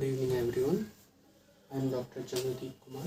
Good evening everyone. I am Dr. Chandradeep Kumar.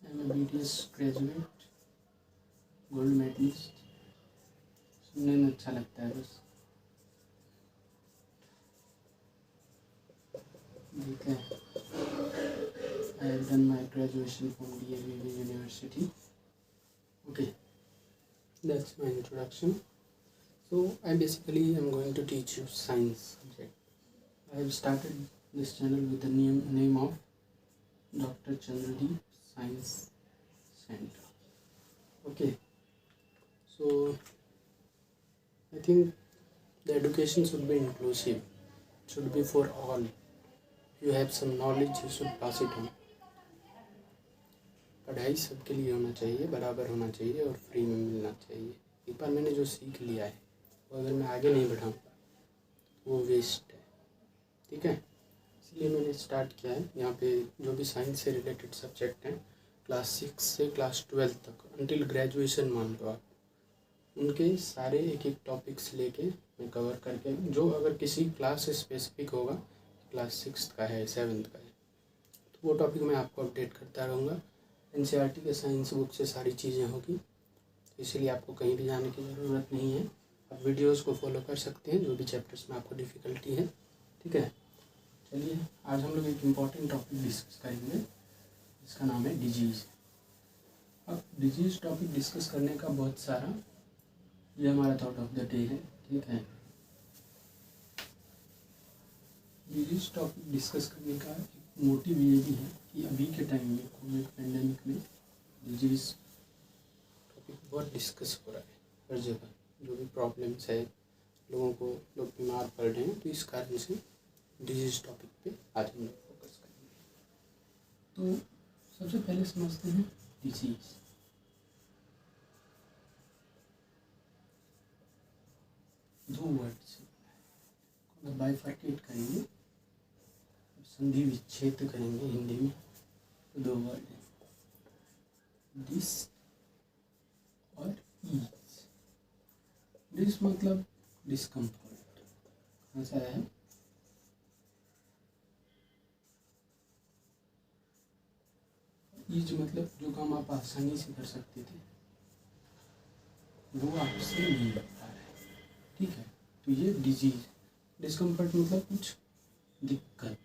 I am a BTS graduate, gold medalist. सुनने में अच्छा लगता है बस। ठीक है। I have done my graduation from DAV University. Okay, that's my introduction. So I basically am going to teach you science subject. I have started this channel with the name of Dr. Chandradeep Science Center. Okay, so I think the education should be inclusive, should be for all. If you have some knowledge, you should pass it on. पढ़ाई सबके लिए होना चाहिए, बराबर होना चाहिए और free में मिलना चाहिए। एक बार मैंने जो सीख लिया है वो अगर मैं आगे नहीं बढ़ाऊँ वो वेस्ट है। ठीक है, इसलिए मैंने स्टार्ट किया है। यहाँ पे जो भी साइंस से रिलेटेड सब्जेक्ट हैं क्लास 6 से क्लास 12 तक अंटिल ग्रेजुएशन मान लो आप, उनके सारे एक एक टॉपिक्स लेके मैं कवर करके, जो अगर किसी क्लास से स्पेसिफिक होगा, क्लास 6 का है 7th का है, तो वो टॉपिक मैं आपको अपडेट करता रहूँगा। NCERT के साइंस बुक से सारी चीज़ें होगी, इसीलिए आपको कहीं भी जाने की ज़रूरत नहीं है। आप वीडियोस को फॉलो कर सकते हैं जो भी चैप्टर्स में आपको डिफ़िकल्टी है। ठीक है, चलिए आज हम लोग एक इम्पॉर्टेंट टॉपिक डिस्कस करेंगे, इसका नाम है डिजीज़। अब डिजीज़ टॉपिक डिस्कस करने का बहुत सारा, ये हमारा थॉट ऑफ द डे है। ठीक है, डिजीज टॉपिक डिस्कस करने का एक मोटिव ये भी है कि अभी के टाइम में कोविड पेंडेमिक में डिजीज टॉपिक बहुत डिस्कस हो रहा है हर जगह। जो भी प्रॉब्लम्स है, लोग बीमार पड़ रहे हैं, तो इस कारण से डिजीज टॉपिक पे आज हम लोग फोकस करेंगे। तो सबसे पहले समझते हैं डिजीज। दो वर्ड से बाइफर्केट करेंगे, संधि विच्छेद करेंगे हिंदी में, तो दो वर्ड है, डिस और ईज। डिस मतलब डिस्कम्फर्ट, ऐसा है। ईज मतलब जो काम आप आसानी से कर सकते थे वो आपसे नहीं हो पा रहा है। ठीक है, तो ये डिजीज। डिस्कम्फर्ट मतलब कुछ दिक्कत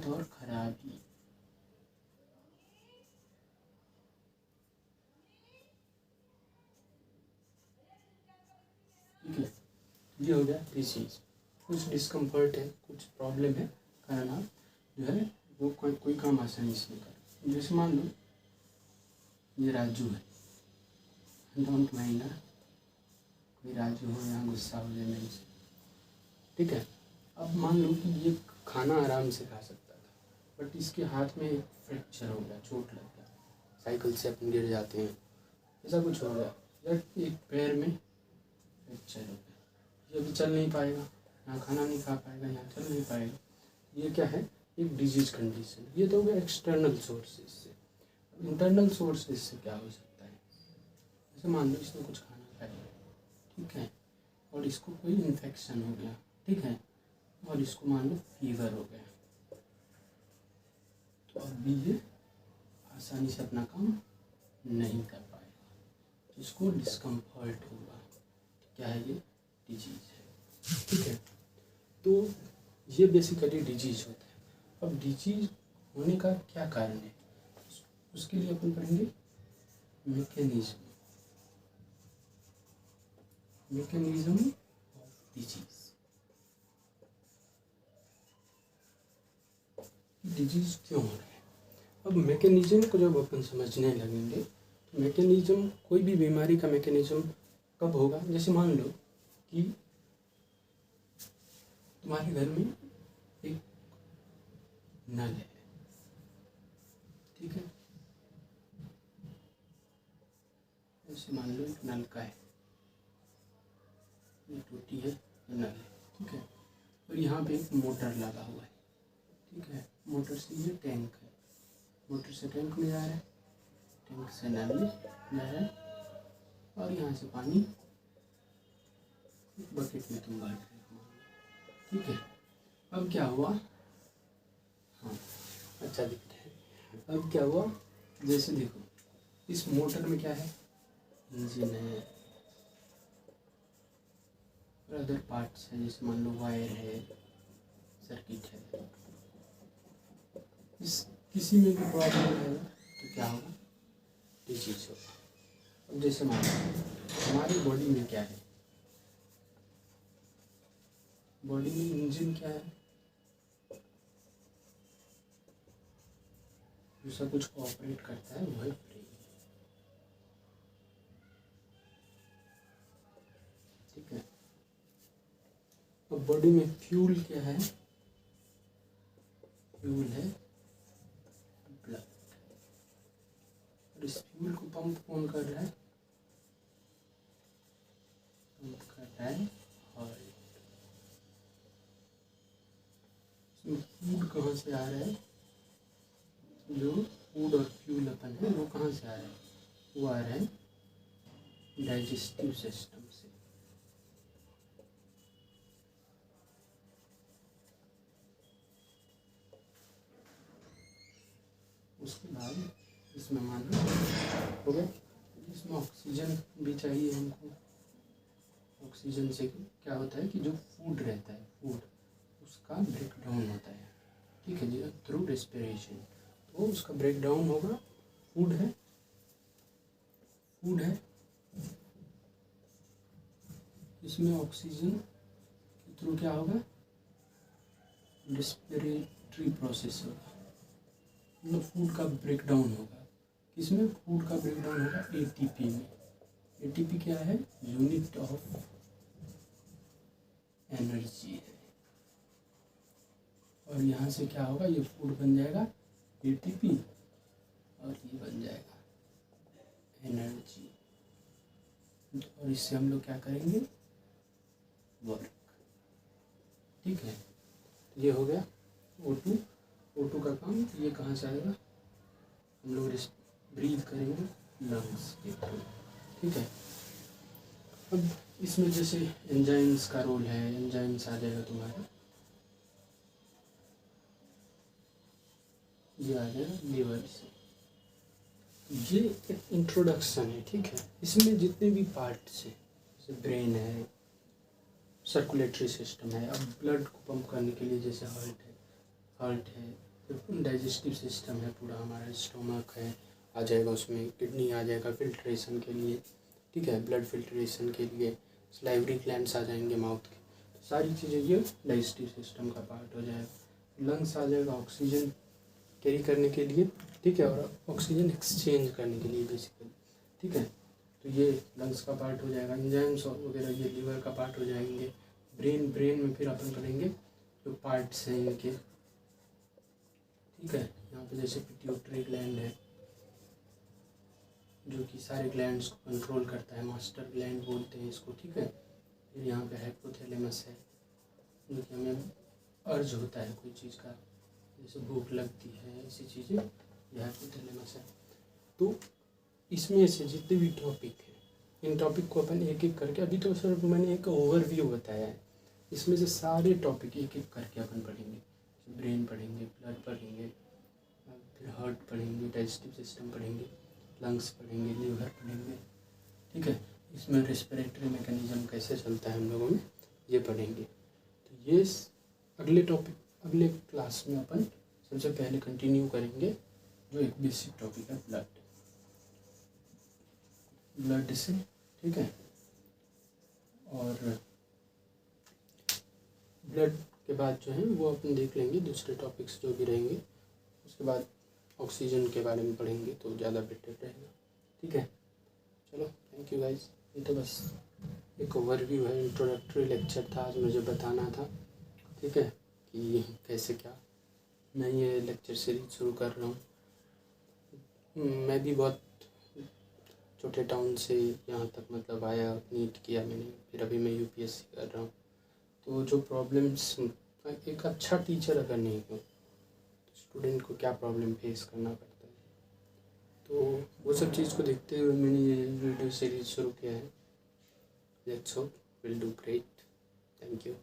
और खराबी। ठीक है, ये हो गया डिजीज। कुछ डिस्कम्फर्ट है, कुछ प्रॉब्लम है, कारण आप जो है वो कोई काम आसानी से नहीं कर। जैसे मान लो ये राजू है, डोंट माइंड, कोई राजू हो यहाँ गुस्सा हो जाए मेरे से। ठीक है, अब मान लो कि ये खाना आराम से खा सकता था, बट इसके हाथ में एक फ्रैक्चर हो गया, चोट लग गया, साइकिल से अपन गिर जाते हैं, ऐसा कुछ हो गया, या एक पैर में फ्रैक्चर हो गया, ये अभी चल नहीं पाएगा, यहाँ खाना नहीं खा पाएगा, यहाँ चल नहीं पाएगा। ये क्या है? एक डिजीज कंडीशन। ये तो हो गया एक्सटर्नल सोर्सेज से। इंटरनल सोर्सेज से क्या हो सकता है? जैसे मान लो इसने कुछ खाना खाया, ठीक है, और इसको कोई इन्फेक्शन हो गया, ठीक है, और इसको मान लो फीवर हो गया, तो अभी ये आसानी से अपना काम नहीं कर पाएगा, इसको डिस्कम्फर्ट होगा। क्या है? ये डिजीज है। ठीक है, तो ये बेसिकली डिजीज होता है। अब डिजीज होने का क्या कारण है, उसके लिए अपन पढ़ेंगे मैकेनिज्म ऑफ डिजीज। डिजीज क्यों हो रहा है? अब मैकेनिज्म को जब अपन समझने लगेंगे, तो मैकेनिज्म, कोई भी बीमारी का मैकेनिज्म कब होगा? जैसे मान लो कि तुम्हारे घर में एक नल है, ठीक है, जैसे मान लो एक नल का है, ये टोटी है, नल है, ठीक है। और यहाँ पे एक मोटर लगा हुआ है, ठीक है। मोटर से ये टैंक है, मोटर से टैंक में जा रहा है, टैंक से नल में जा रहा है, और यहाँ से पानी बकेट में तुम बांट रहे हो, ठीक है। अब क्या हुआ, हाँ अच्छा दिखता है। अब क्या हुआ, जैसे देखो इस मोटर में क्या है, इंजन है और अदर पार्ट्स है, जैसे मान लो वायर है, सर्किट है। इस किसी में भी प्रॉब्लम है तो क्या होगा, डिजीज होगा। अब जैसे मान लो हमारी बॉडी में क्या है, बॉडी में इंजन क्या है, जो सब कुछ कोऑपरेट करता है वो है ब्रेन, ठीक है। अब बॉडी में फ्यूल क्या है, फ्यूल है ब्लड, और इस फ्यूल को पंप कौन कर रहा है, पंप कर रहा है हार्ट। इसमें फूड कहाँ से आ रहा है, जो फूड और फ्यूल अपन है वो कहाँ से आ रहा है, वो आ रहा है डाइजेस्टिव सिस्टम से। उसके बाद इसमें मान लो हो गया, इसमें ऑक्सीजन भी चाहिए हमको। ऑक्सीजन से क्या होता है कि जो फूड रहता है, फूड उसका ब्रेक डाउन होता है, ठीक है जी, थ्रू रेस्पिरेशन। तो उसका ब्रेक डाउन होगा, फूड है, फूड है, इसमें ऑक्सीजन के थ्रू क्या होगा, रेस्पिरेटरी प्रोसेस होगा, मतलब फूड का ब्रेक डाउन होगा। किसमें फूड का ब्रेक डाउन होगा, एटीपी में। एटीपी क्या है, यूनिट ऑफ एनर्जी है। और यहाँ से क्या होगा, ये फूड बन जाएगा एटीपी, और ये बन जाएगा एनर्जी, और इससे हम लोग क्या करेंगे, वर्क, ठीक है। ये हो गया O2, O2 का काम, ये कहाँ से आएगा, हम लोग ब्रीथ करेंगे लंग्स के थ्रू, ठीक है। अब इसमें जैसे एंजाइम्स का रोल है, एंजाइम्स आ जाएगा तुम्हारा, ये आ जाएगा लीवर से। ये एक इंट्रोडक्शन है, ठीक है। इसमें जितने भी पार्ट्स हैं, जैसे ब्रेन है, सर्कुलेटरी सिस्टम है, अब ब्लड को पंप करने के लिए जैसे हार्ट है, फिर डाइजेस्टिव सिस्टम है, पूरा हमारा स्टोमक है, आ जाएगा उसमें, किडनी आ जाएगा फिल्ट्रेशन के लिए, ठीक है, ब्लड फिल्ट्रेशन के लिए, सलाइवरी ग्लैंड्स आ जाएंगे माउथ के, तो सारी चीज़ें ये डाइजेस्टिव सिस्टम का पार्ट हो जाएगा। लंग्स आ जाएगा ऑक्सीजन कैरी करने के लिए, ठीक है, और ऑक्सीजन एक्सचेंज करने के लिए बेसिकली, ठीक है। तो ये लंग्स का पार्ट हो जाएगा। एंजाइम्स वगैरह ये लीवर का पार्ट हो जाएंगे। ब्रेन में फिर अपन करेंगे जो पार्ट्स हैं इनके, ठीक है। यहाँ पे जैसे पिट्यूटरी ग्लैंड है जो कि सारे ग्लैंड्स को कंट्रोल करता है, मास्टर ग्लैंड बोलते हैं इसको, ठीक है। फिर यहाँ पे हाइपोथैलेमस है जो कि हमें अर्ज होता है कोई चीज़ का, जैसे भूख लगती है, ऐसी चीज़ें, यह हाइपोथैलेमस है। तो इसमें से जितने भी टॉपिक हैं, इन टॉपिक को अपन एक एक करके, अभी तो सिर्फ मैंने एक ओवरव्यू बताया है, इसमें से सारे टॉपिक एक एक करके अपन पढ़ेंगे। ब्रेन पढ़ेंगे, ब्लड पढ़ेंगे, फिर हार्ट पढ़ेंगे, डाइजेस्टिव सिस्टम पढ़ेंगे, लंग्स पढ़ेंगे, लीवर पढ़ेंगे, ठीक है। इसमें रेस्पिरेटरी मैकेनिज्म कैसे चलता है हम लोगों में, ये पढ़ेंगे। तो ये अगले टॉपिक, अगले क्लास में अपन सबसे पहले कंटिन्यू करेंगे जो एक बेसिक टॉपिक है, ब्लड से, ठीक है। और ब्लड के बाद जो है वो अपन देख लेंगे दूसरे टॉपिक्स जो भी रहेंगे, उसके बाद ऑक्सीजन के बारे में पढ़ेंगे तो ज़्यादा बेटर रहेगा, ठीक है। चलो, थैंक यू गाइस। ये तो बस एक ओवरव्यू है, इंट्रोडक्टरी लेक्चर था, आज मुझे बताना था, ठीक है, कि कैसे क्या मैं ये लेक्चर सीरीज शुरू कर रहा हूँ। मैं भी बहुत छोटे टाउन से यहाँ तक मतलब आया, नीट किया मैंने, फिर अभी मैं यूपीएससी कर रहा हूँ। तो जो प्रॉब्लम्स, एक अच्छा टीचर अगर नहीं हो तो स्टूडेंट को क्या प्रॉब्लम फेस करना पड़ता है, तो वो सब चीज़ को देखते हुए मैंने ये वीडियो सीरीज शुरू किया है। Let's hope will do great. Thank you.